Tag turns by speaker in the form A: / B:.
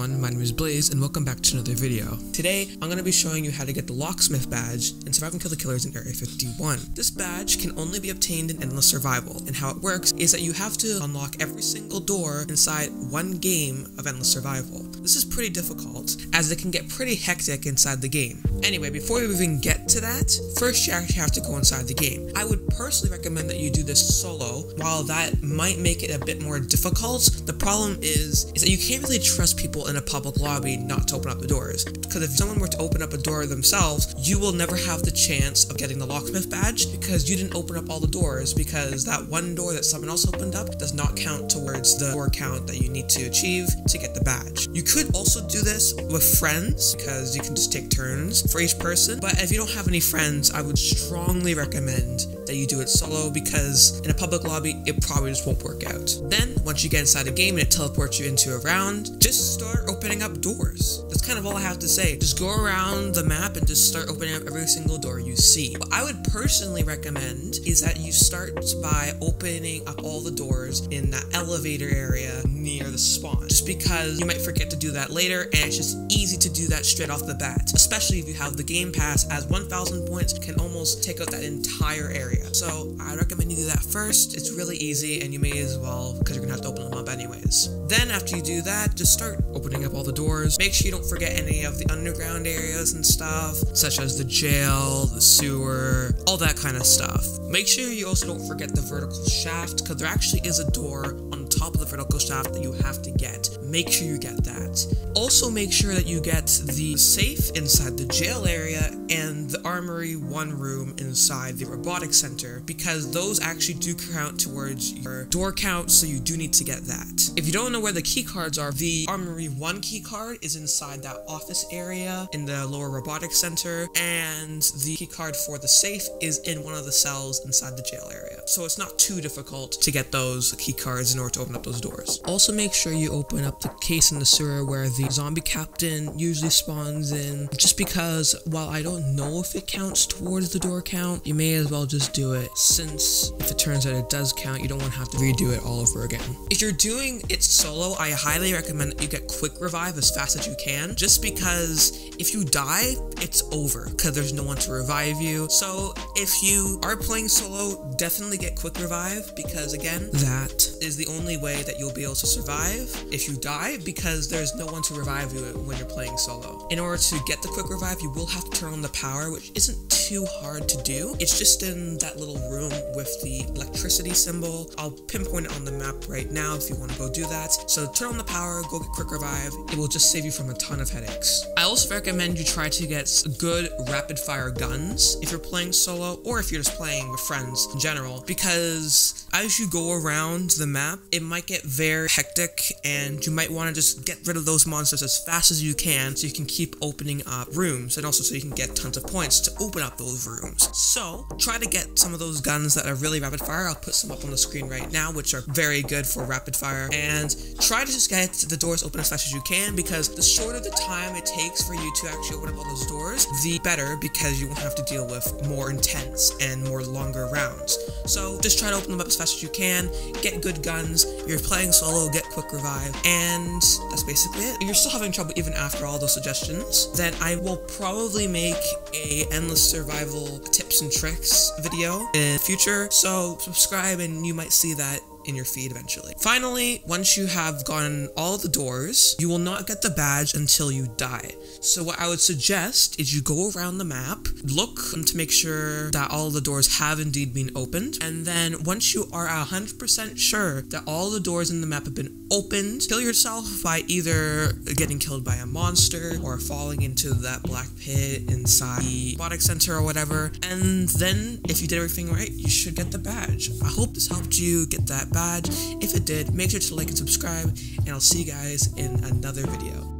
A: everyone, my name is Blaze and welcome back to another video. Today, I'm going to be showing you how to get the Locksmith Badge and survive and kill the killers in Area 51. This badge can only be obtained in Endless Survival, and how it works is that you have to unlock every single door inside one game of Endless Survival. This is pretty difficult, as it can get pretty hectic inside the game. Anyway, before we even get to that, first you actually have to go inside the game. I would personally recommend that you do this solo. While that might make it a bit more difficult, the problem is that you can't really trust people in a public lobby not to open up the doors. Because if someone were to open up a door themselves, you will never have the chance of getting the Locksmith Badge because you didn't open up all the doors, because that one door that someone else opened up does not count towards the door count that you need to achieve to get the badge. You could also do this with friends because you can just take turns for each person, but if you don't have any friends, I would strongly recommend that you do it solo, because in a public lobby, it probably just won't work out. Then, once you get inside a game and it teleports you into a round, just start opening up doors. That's kind of all I have to say. Just go around the map and just start opening up every single door you see. What I would personally recommend is that you start by opening up all the doors in that elevator area near the spawn, just because you might forget to do that later, and it's just easy to do that straight off the bat, especially if you have the game pass, as 1,000 points can almost take out that entire area. So I recommend you do that first. It's really easy, and you may as well, because you're gonna have to open them up anyways. Then after you do that, just start opening up all the doors. Make sure you don't forget any of the underground areas and stuff, such as the jail, the sewer, all that kind of stuff. Make sure you also don't forget the vertical shaft, because there actually is a door on top of the vertical shaft that you have to get. Make sure you get that. Also make sure that you get the safe inside the jail area and the Armory 1 room inside the Robotics Center, because those actually do count towards your door count, so you do need to get that. If you don't know where the key cards are, the Armory 1 key card is inside that office area in the lower Robotics Center, and the key card for the safe is in one of the cells inside the jail area. So it's not too difficult to get those key cards in order to open up those doors. Also make sure you open up the case in the sewer where the zombie captain usually spawns in, just because while I don't know if it counts towards the door count, you may as well just do it, since if it turns out it does count, you don't want to have to redo it all over again. If you're doing it solo, I highly recommend that you get quick revive as fast as you can, just because if you die, it's over, because there's no one to revive you. So if you are playing solo, definitely get quick revive, because again, that is the only way that you'll be able to survive if you die, because there's no one to revive you when you're playing solo. In order to get the quick revive, you will have to turn on the power, which isn't too hard to do. It's just in that little room with the electricity symbol. I'll pinpoint it on the map right now if you want to go do that. So turn on the power, go get quick revive. It will just save you from a ton of headaches. I also recommend you try to get good rapid fire guns if you're playing solo, or if you're just playing with friends in general, because as you go around the map, it might get very hectic, and you might want to just get rid of those monsters as fast as you can, so you can keep opening up rooms, and also so you can get tons of points to open up those rooms. So try to get some of those guns that are really rapid fire. I'll put some up on the screen right now, which are very good for rapid fire, and try to just get the doors open as fast as you can, because the shorter the time it takes for you to actually open up all those doors, the better, because you won't have to deal with more intense and more longer rounds. So just try to open them up as fast as you can, get good guns. If you're playing solo, get quick revive, and that's basically it. If you're still having trouble even after all those suggestions, then I will probably make a endless survival tips and tricks video in the future, so subscribe and you might see that in your feed eventually. Finally, once you have gotten all the doors, you will not get the badge until you die. So what I would suggest is you go around the map, look to make sure that all the doors have indeed been opened, and then once you are 100% sure that all the doors in the map have been opened, kill yourself by either getting killed by a monster or falling into that black pit inside the Robotics Center or whatever, and then if you did everything right, you should get the badge. I hope this helped you get that badge. If it did, make sure to like and subscribe, and I'll see you guys in another video.